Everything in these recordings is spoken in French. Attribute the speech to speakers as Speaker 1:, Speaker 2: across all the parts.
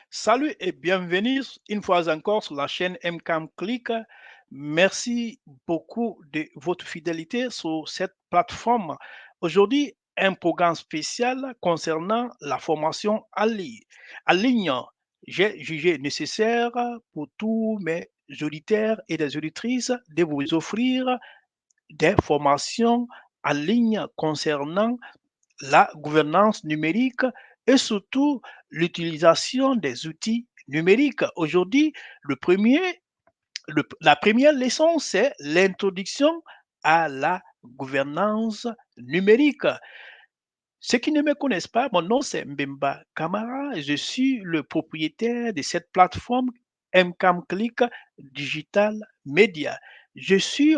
Speaker 1: Salut et bienvenue une fois encore sur la chaîne MCAM Click. Merci beaucoup de votre fidélité sur cette plateforme. Aujourd'hui, un programme spécial concernant la formation en ligne. J'ai jugé nécessaire pour tous mes auditeurs et des auditrices de vous offrir des formations en ligne concernant la gouvernance numérique et surtout l'utilisation des outils numériques. Aujourd'hui, la première leçon, c'est l'introduction à la gouvernance numérique. Ceux qui ne me connaissent pas, mon nom c'est Mbemba Kamara. Je suis le propriétaire de cette plateforme MCAM Click Digital Media. Je suis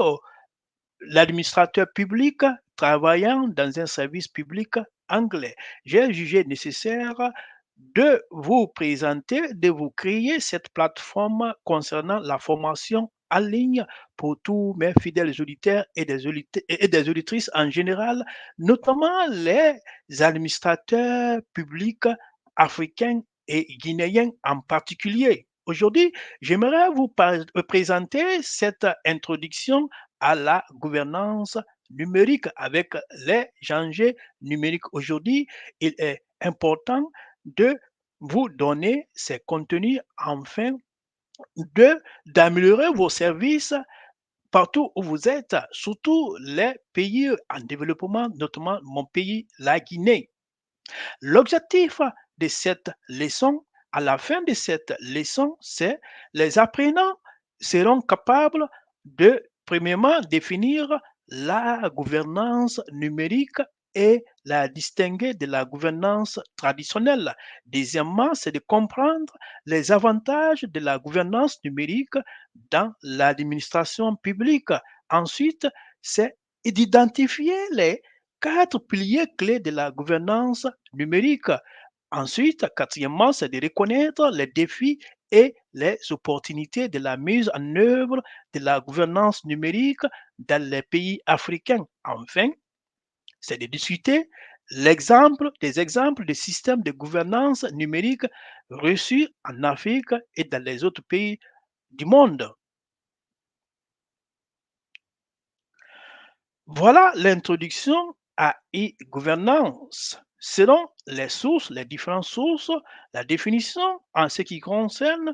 Speaker 1: l'administrateur public travaillant dans un service public anglais. J'ai jugé nécessaire de vous présenter, de vous créer cette plateforme concernant la formation en ligne pour tous mes fidèles auditeurs et des auditrices en général, notamment les administrateurs publics africains et guinéens en particulier. Aujourd'hui, j'aimerais vous présenter cette introduction à la gouvernance numérique avec les enjeux numériques aujourd'hui. Il est important de vous donner ces contenus afin d'améliorer vos services partout où vous êtes, surtout les pays en développement, notamment mon pays, la Guinée. L'objectif de cette leçon, à la fin de cette leçon, c'est les apprenants seront capables de, premièrement, définir la gouvernance numérique et la distinguer de la gouvernance traditionnelle. Deuxièmement, c'est de comprendre les avantages de la gouvernance numérique dans l'administration publique. Ensuite, c'est d'identifier les quatre piliers clés de la gouvernance numérique. Ensuite, quatrièmement, c'est de reconnaître les défis et les opportunités de la mise en œuvre de la gouvernance numérique dans les pays africains. Enfin, c'est de discuter des exemples de systèmes de gouvernance numérique reçus en Afrique et dans les autres pays du monde. Voilà l'introduction à e-gouvernance. Selon les sources, les différentes sources, la définition en ce qui concerne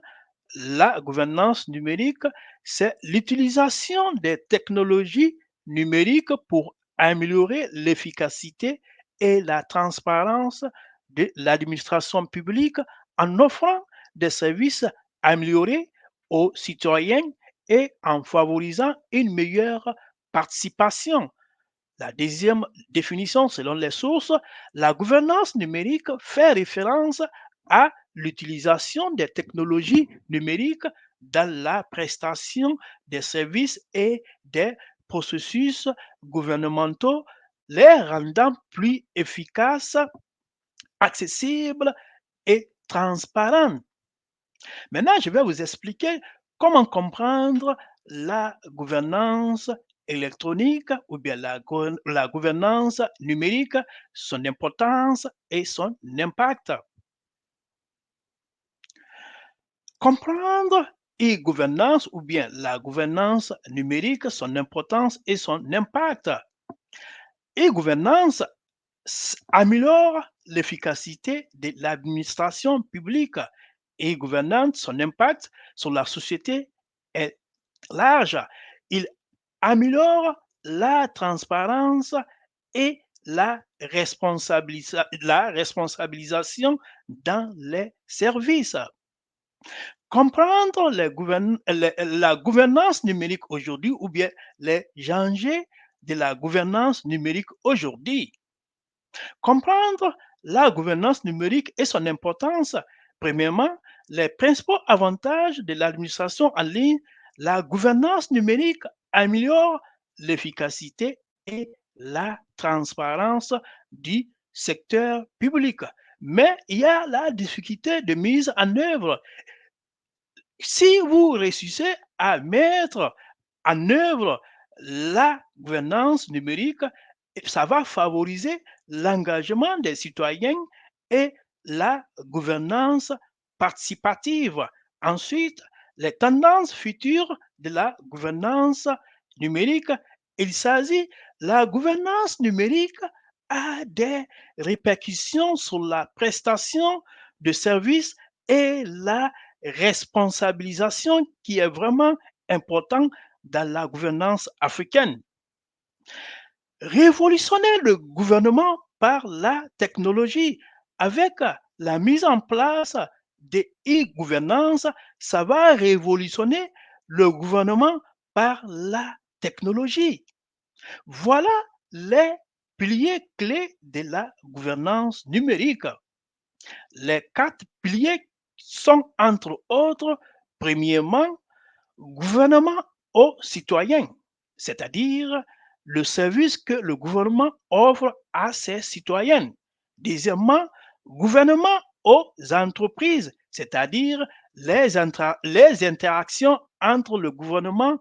Speaker 1: la gouvernance numérique, c'est l'utilisation des technologies numériques pour améliorer l'efficacité et la transparence de l'administration publique en offrant des services améliorés aux citoyens et en favorisant une meilleure participation. La deuxième définition, selon les sources, la gouvernance numérique fait référence à l'utilisation des technologies numériques dans la prestation des services et des processus gouvernementaux, les rendant plus efficaces, accessibles et transparents. Maintenant, je vais vous expliquer comment comprendre la gouvernance électronique ou bien la gouvernance numérique, son importance et son impact. Comprendre e-gouvernance ou bien la gouvernance numérique, son importance et son impact. E-gouvernance améliore l'efficacité de l'administration publique. E-gouvernance, son impact sur la société est large. Il améliore la transparence et la responsabilisation dans les services. Comprendre la gouvernance numérique aujourd'hui ou bien les enjeux de la gouvernance numérique aujourd'hui. Comprendre la gouvernance numérique et son importance. Premièrement, les principaux avantages de l'administration en ligne, la gouvernance numérique améliore l'efficacité et la transparence du secteur public. Mais il y a la difficulté de mise en œuvre. Si vous réussissez à mettre en œuvre la gouvernance numérique, ça va favoriser l'engagement des citoyens et la gouvernance participative. Ensuite, les tendances futures de la gouvernance numérique. Il s'agit, la gouvernance numérique a des répercussions sur la prestation de services et la responsabilisation qui est vraiment important dans la gouvernance africaine. Révolutionner le gouvernement par la technologie avec la mise en place de e-gouvernance, ça va révolutionner le gouvernement par la technologie. Voilà les piliers clés de la gouvernance numérique. Les quatre piliers sont entre autres, premièrement, gouvernement aux citoyens, c'est-à-dire le service que le gouvernement offre à ses citoyens. Deuxièmement, gouvernement aux entreprises, c'est-à-dire les interactions entre le gouvernement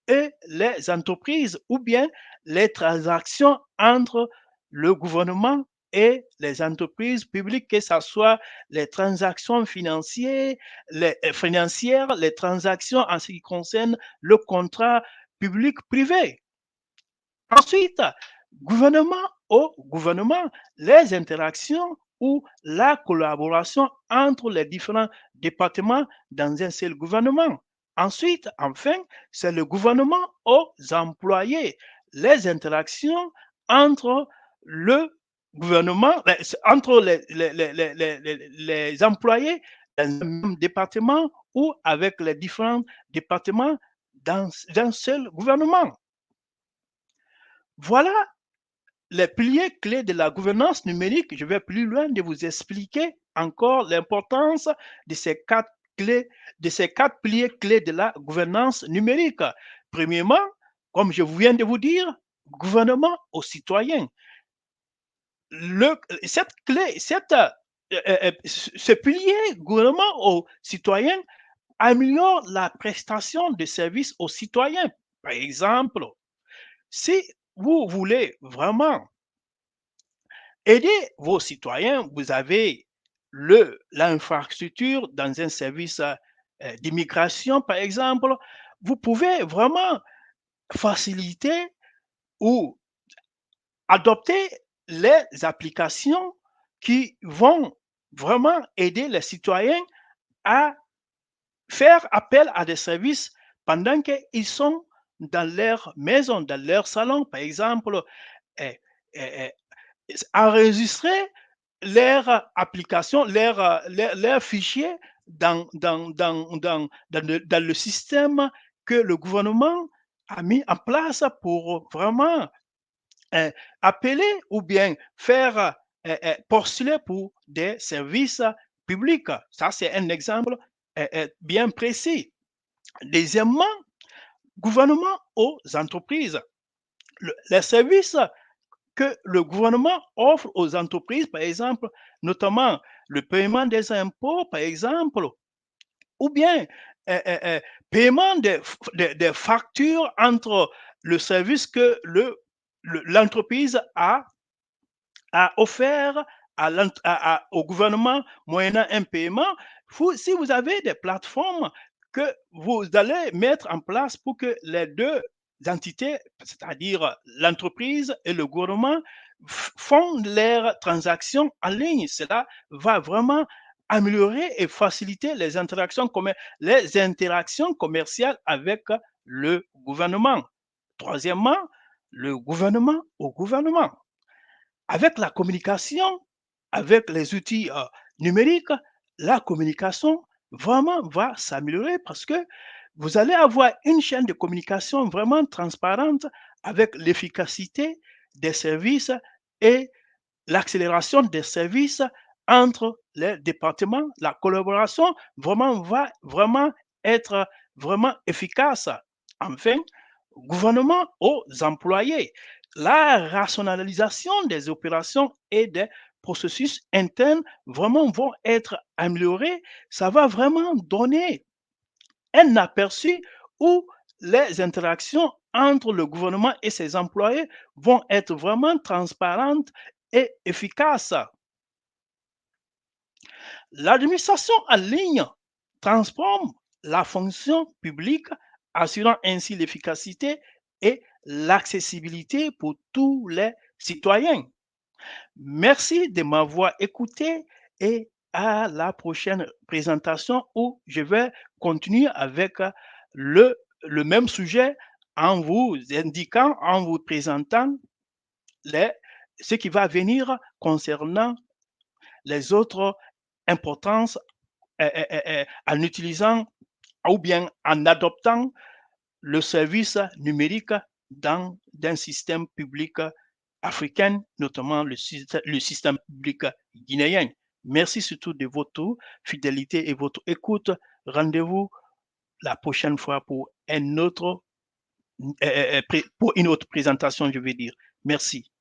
Speaker 1: et les entreprises ou bien les transactions entre le gouvernement et les entreprises publiques, que ce soit les transactions financières, les transactions en ce qui concerne le contrat public-privé. Ensuite, gouvernement au gouvernement, les interactions ou la collaboration entre les différents départements dans un seul gouvernement. Ensuite, enfin, c'est le gouvernement aux employés, les interactions entre le gouvernement, entre les employés dans un même département ou avec les différents départements dans un seul gouvernement. Voilà les piliers clés de la gouvernance numérique. Je vais plus loin de vous expliquer encore l'importance de ces quatre clés, de ces quatre piliers clés de la gouvernance numérique. Premièrement, comme je viens de vous dire, gouvernement aux citoyens. Cette clé, ce pilier gouvernement aux citoyens améliore la prestation de services aux citoyens. Par exemple, si vous voulez vraiment aider vos citoyens, vous avez l'infrastructure dans un service d'immigration, par exemple, vous pouvez vraiment faciliter ou adopter les applications qui vont vraiment aider les citoyens à faire appel à des services pendant qu'ils sont dans leur maison, dans leur salon, par exemple, eh, eh, enregistrer leur application, leur fichier dans le système que le gouvernement a mis en place pour vraiment euh, appeler ou bien faire postuler pour des services publics. Ça, c'est un exemple bien précis. Deuxièmement, gouvernement aux entreprises. Les services que le gouvernement offre aux entreprises, par exemple, notamment le paiement des impôts, par exemple, ou bien paiement des factures entre le service que l'entreprise a offert au gouvernement moyennant un paiement. Si vous avez des plateformes que vous allez mettre en place pour que les deux entités, c'est-à-dire l'entreprise et le gouvernement, font leurs transactions en ligne. Cela va vraiment améliorer et faciliter les interactions commerciales avec le gouvernement. Troisièmement, le gouvernement au gouvernement. Avec la communication, avec les outils numériques, la communication vraiment va s'améliorer parce que vous allez avoir une chaîne de communication vraiment transparente avec l'efficacité des services et l'accélération des services entre les départements. La collaboration vraiment va vraiment être vraiment efficace. Enfin, gouvernement aux employés. La rationalisation des opérations et des processus internes vraiment vont être améliorés. Ça va vraiment donner un aperçu où les interactions entre le gouvernement et ses employés vont être vraiment transparentes et efficaces. L'administration en ligne transforme la fonction publique, assurant ainsi l'efficacité et l'accessibilité pour tous les citoyens. Merci de m'avoir écouté et à la prochaine présentation où je vais continuer avec le même sujet en vous indiquant, en vous présentant les, ce qui va venir concernant les autres importances en utilisant ou bien en adoptant le service numérique dans un système public africain, notamment le système public guinéen. Merci surtout de votre fidélité et votre écoute. Rendez-vous la prochaine fois pour pour une autre présentation, je vais dire. Merci.